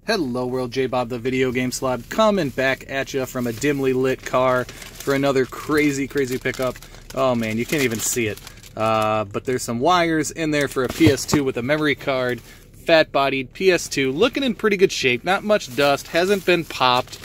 Hello world, J-Bob the Video Game Slob coming back at you from a dimly lit car for another crazy pickup. Oh man, you can't even see it. But there's some wires in there for a PS2 with a memory card, fat-bodied PS2, looking in pretty good shape, not much dust, hasn't been popped.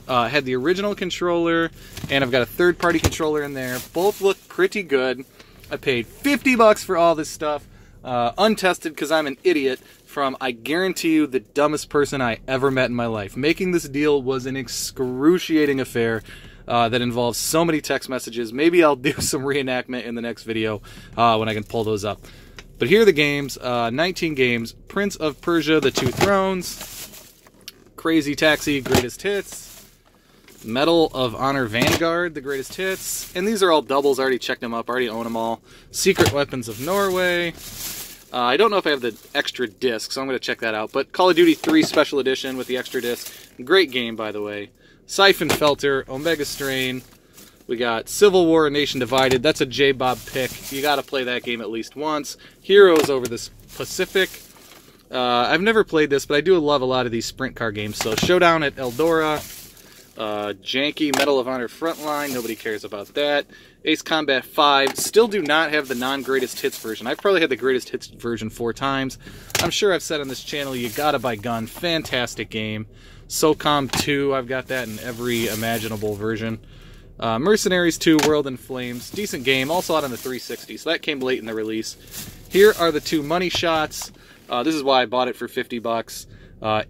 Had the original controller, and I've got a third-party controller in there. Both look pretty good. I paid 50 bucks for all this stuff, untested because I'm an idiot, from, I guarantee you, the dumbest person I ever met in my life. Making this deal was an excruciating affair that involves so many text messages. Maybe I'll do some reenactment in the next video when I can pull those up. But here are the games, 19 games. Prince of Persia, The Two Thrones, Crazy Taxi, Greatest Hits, Medal of Honor Vanguard, The Greatest Hits, and these are all doubles. I already checked them up, I already own them all. Secret Weapons of Norway. I don't know if I have the extra disc, so I'm going to check that out. But Call of Duty 3 Special Edition with the extra disc. Great game, by the way. Siphon Filter, Omega Strain. We got Civil War, A Nation Divided. That's a J-Bob pick. You got to play that game at least once. Heroes Over the Pacific. I've never played this, but I do love a lot of these sprint car games. So Showdown at Eldora. Janky Medal of Honor Frontline, nobody cares about that. Ace Combat 5, still do not have the non-greatest hits version. I've probably had the greatest hits version 4 times. I'm sure I've said on this channel, you gotta buy Gun, fantastic game. SOCOM 2, I've got that in every imaginable version. Mercenaries 2, World in Flames, decent game, also out on the 360, so that came late in the release. Here are the 2 money shots. This is why I bought it for 50 bucks.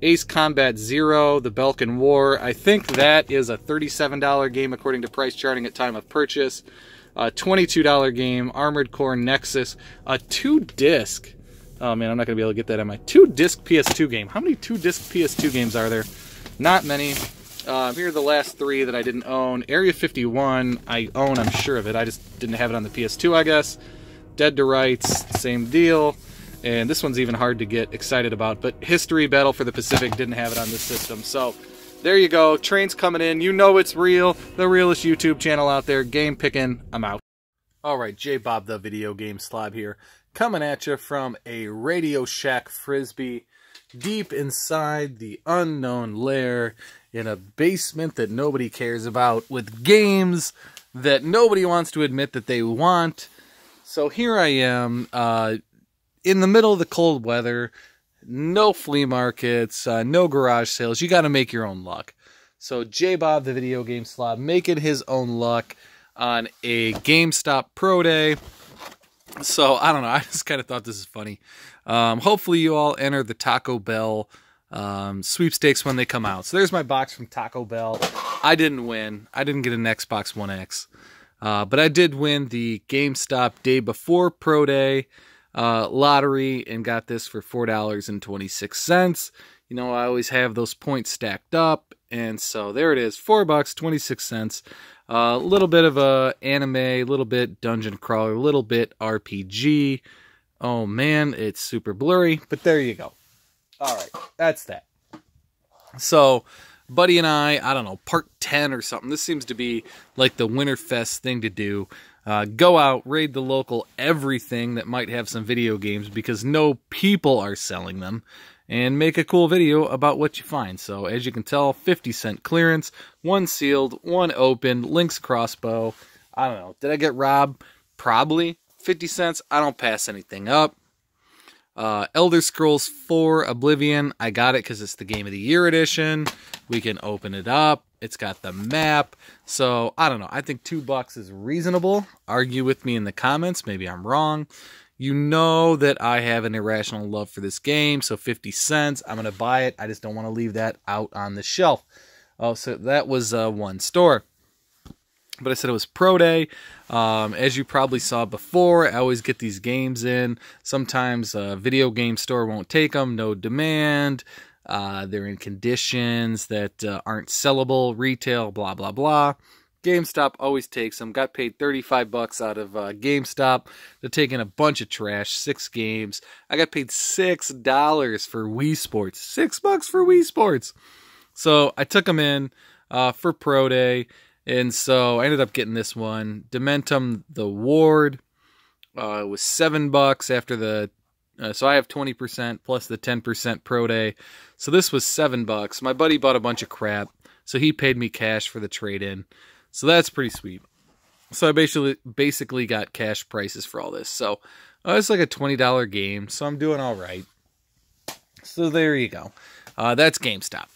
Ace Combat 0, The Balkan War. I think that is a $37 game according to price charting at time of purchase. $22 game, Armored Core Nexus. A 2-disc. Oh man, I'm not going to be able to get that on my 2-disc PS2 game. How many 2-disc PS2 games are there? Not many. Here are the last 3 that I didn't own. Area 51, I own, I'm sure of it. I just didn't have it on the PS2, I guess. Dead to Rights, same deal. And this one's even hard to get excited about, but History Battle for the Pacific didn't have it on this system. So, there you go. Train's coming in. You know it's real. The realest YouTube channel out there. Game picking. I'm out. Alright, J-Bob the Video Game Slob here. Coming at you from a Radio Shack Frisbee deep inside the unknown lair in a basement that nobody cares about with games that nobody wants to admit that they want. So here I am, in the middle of the cold weather, no flea markets, no garage sales. You got to make your own luck. So J-Bob, the Video Game Slob, making his own luck on a GameStop Pro Day. So, I don't know. I just kind of thought this is funny. Hopefully you all enter the Taco Bell sweepstakes when they come out. So there's my box from Taco Bell. I didn't win. I didn't get an Xbox One X. But I did win the GameStop Day Before Pro Day lottery and got this for $4.26. You know, I always have those points stacked up, and so there it is, $4.26. A little bit of a anime, a little bit dungeon crawler, a little bit RPG. Oh man, it's super blurry, but there you go. All right, that's that. So, Buddy and I don't know, part 10 or something. This seems to be like the Winterfest thing to do. Go out, raid the local everything that might have some video games because no people are selling them, and make a cool video about what you find. So as you can tell, 50-cent clearance, 1 sealed, 1 open, Link's crossbow. I don't know. Did I get robbed? Probably. 50 cents. I don't pass anything up. Elder Scrolls 4 Oblivion. I got it because it's the Game of the Year edition. We can open it up. It's got the map. So, I don't know. I think $2 is reasonable. Argue with me in the comments. Maybe I'm wrong. You know that I have an irrational love for this game. So, 50 cents. I'm going to buy it. I just don't want to leave that out on the shelf. Oh, so that was one store. But I said it was Pro Day. As you probably saw before, I always get these games in. Sometimes a video game store won't take them. No demand. They're in conditions that aren't sellable. Retail, blah, blah, blah. GameStop always takes them. Got paid 35 bucks out of GameStop. They're taking a bunch of trash. 6 games. I got paid $6 for Wii Sports. $6 for Wii Sports. So I took them in for Pro Day. And so I ended up getting this one. Dementum, The Ward. It was $7 after the So I have 20% plus the 10% pro day. So this was $7. My buddy bought a bunch of crap, so he paid me cash for the trade-in. So that's pretty sweet. So I basically got cash prices for all this. So it's like a $20 game, so I'm doing all right. So there you go. That's GameStop.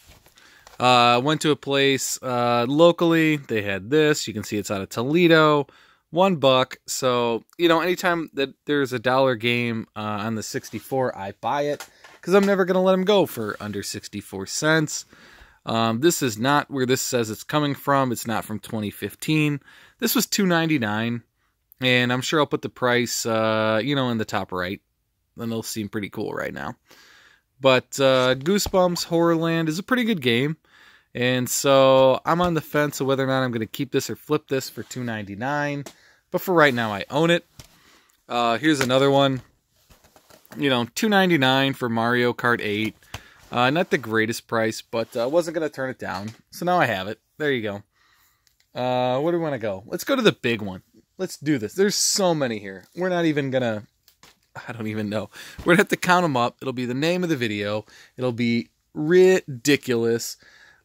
Went to a place locally. They had this. You can see it's out of Toledo. $1. So, anytime that there's a dollar game on the 64, I buy it because I'm never going to let them go for under 64 cents. This is not where this says it's coming from. It's not from 2015. This was $2.99, and I'm sure I'll put the price, in the top right. Then it'll seem pretty cool right now. But Goosebumps Horrorland is a pretty good game. And so I'm on the fence of whether or not I'm going to keep this or flip this for $2.99. But for right now, I own it. Here's another one. $2.99 for Mario Kart 8. Not the greatest price, but I wasn't going to turn it down. So now I have it. There you go. Where do we want to go? Let's go to the big one. Let's do this. There's so many here. We're not even going to... I don't even know. We're going to have to count them up. It'll be the name of the video. It'll be ridiculous.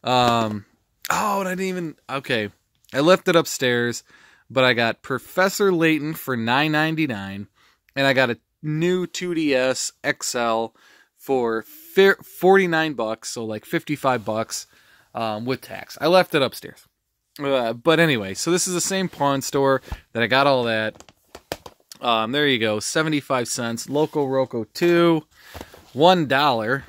I didn't even... Okay. I left it upstairs, but I got Professor Layton for $9.99, and I got a new 2DS XL for $49, so like $55 with tax. I left it upstairs. But anyway, so this is the same pawn store that I got all that. There you go, 75 cents. Loco Roco 2, $1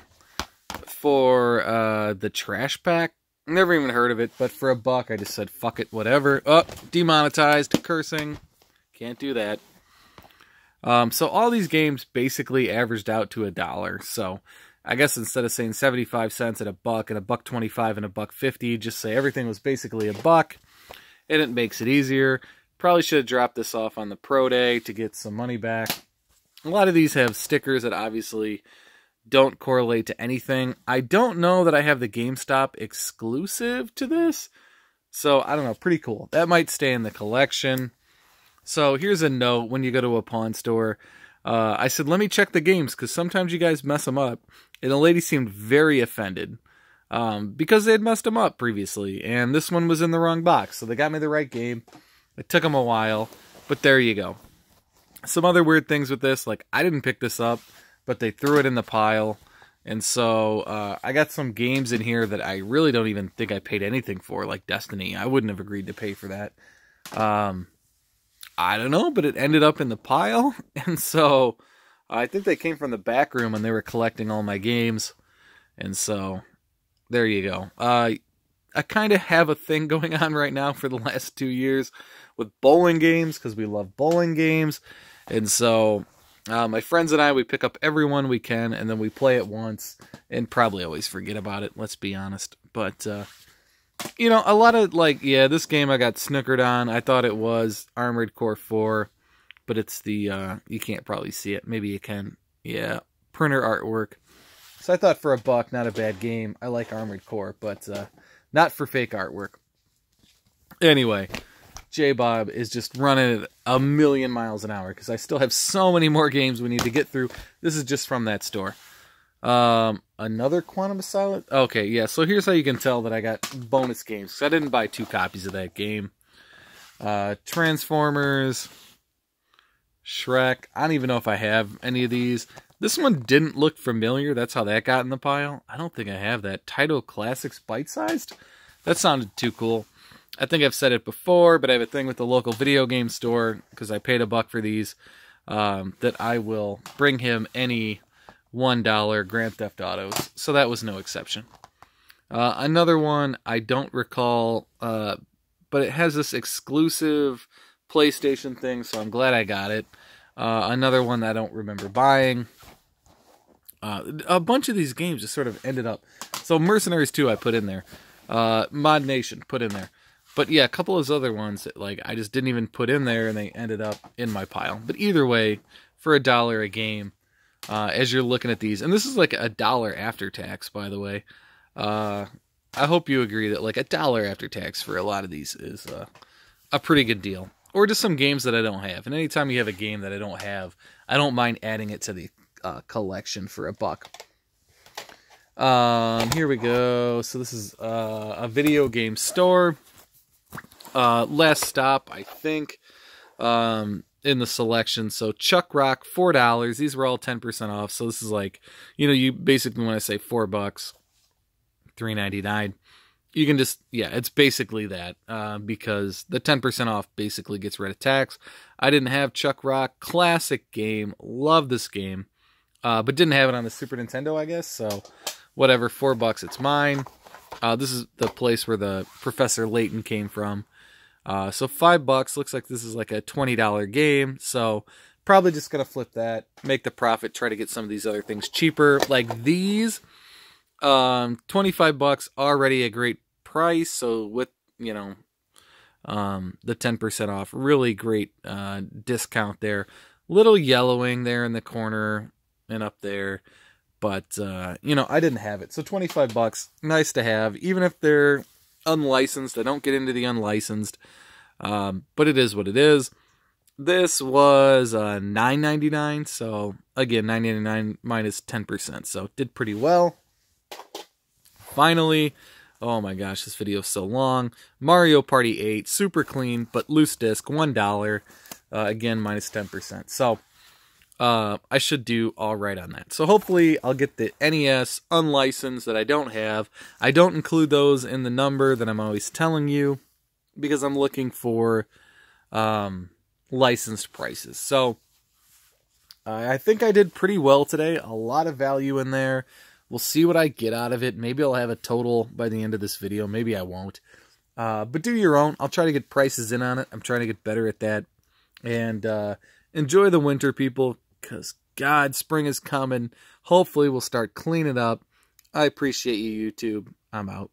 for the trash pack. Never even heard of it, but for $1, I just said, fuck it, whatever. Oh, demonetized, cursing. Can't do that. So all these games basically averaged out to $1. So I guess instead of saying 75 cents at $1 and $1.25 and $1.50, just say everything was basically $1, and it makes it easier. Probably should have dropped this off on the Pro Day to get some money back. A lot of these have stickers that obviously don't correlate to anything. I don't know that I have the GameStop exclusive to this. So, I don't know. Pretty cool. That might stay in the collection. So, here's a note when you go to a pawn store. I said, let me check the games, because sometimes you guys mess them up. And the lady seemed very offended. Because they had messed them up previously. And this one was in the wrong box. So, they got me the right game. It took them a while. But there you go. Some other weird things with this. Like, I didn't pick this up, but they threw it in the pile. And so I got some games in here that I really don't even think I paid anything for, like Destiny. I wouldn't have agreed to pay for that. I don't know, but it ended up in the pile. And so I think they came from the back room and they were collecting all my games. And so there you go. I kind of have a thing going on right now for the last 2 years with bowling games, because we love bowling games. And so my friends and I, we pick up every one we can, and then we play it once, and probably always forget about it, let's be honest. But, a lot of, this game I got snookered on. I thought it was Armored Core 4, but it's the, you can't probably see it. Maybe you can. Yeah, printer artwork. So I thought for $1, not a bad game. I like Armored Core, but not for fake artwork. Anyway, J-Bob is just running at 1,000,000 miles an hour because I still have so many more games we need to get through. This is just from that store. Another Quantum of Solace? Okay, yeah, so here's how you can tell that I got bonus games. So I didn't buy 2 copies of that game. Transformers, Shrek. I don't even know if I have any of these. This one didn't look familiar. That's how that got in the pile. I don't think I have that. Taito Classics Bite-Sized? That sounded too cool. I think I've said it before, but I have a thing with the local video game store, because I paid $1 for these, that I will bring him any $1 Grand Theft Autos. So that was no exception. Another one I don't recall, but it has this exclusive PlayStation thing, so I'm glad I got it. Another one that I don't remember buying. A bunch of these games just sort of ended up. So Mercenaries 2 I put in there. Mod Nation put in there. But yeah, a couple of those other ones that I just didn't even put in there, and they ended up in my pile. But either way, for $1 a game, as you're looking at these, and this is like $1 after tax, by the way. I hope you agree that $1 after tax for a lot of these is a pretty good deal. Or just some games that I don't have. And anytime you have a game that I don't have, I don't mind adding it to the collection for $1. Here we go. So this is a video game store. Last stop, I think, in the selection. So Chuck Rock, $4. These were all 10% off. So this is like, you know, you basically want to say $4, $3.99. You can just, yeah, it's basically that, because the 10% off basically gets rid of tax. I didn't have Chuck Rock. Classic game. Love this game. But didn't have it on the Super Nintendo, I guess. So whatever, $4, it's mine. This is the place where the Professor Layton came from. So $5. Looks like this is like a $20 game. So probably just going to flip that, make the profit, try to get some of these other things cheaper. Like these, $25, already a great price. So with, you know, the 10% off, really great discount there. Little yellowing there in the corner and up there, but you know, I didn't have it. So $25, nice to have, even if they're unlicensed. I don't get into the unlicensed, but it is what it is. This was $9.99, so again, $9.99 minus 10%, so did pretty well. Finally, oh my gosh, this video is so long. Mario Party 8, super clean, but loose disc, $1. Again, minus 10%. So I should do all right on that. So hopefully I'll get the NES unlicensed that I don't have. I don't include those in the number that I'm always telling you because I'm looking for licensed prices. So I think I did pretty well today. A lot of value in there. We'll see what I get out of it. Maybe I'll have a total by the end of this video. Maybe I won't. But do your own. I'll try to get prices in on it. I'm trying to get better at that. And enjoy the winter, people, because God, spring is coming. Hopefully we'll start cleaning up. I appreciate you, YouTube. I'm out.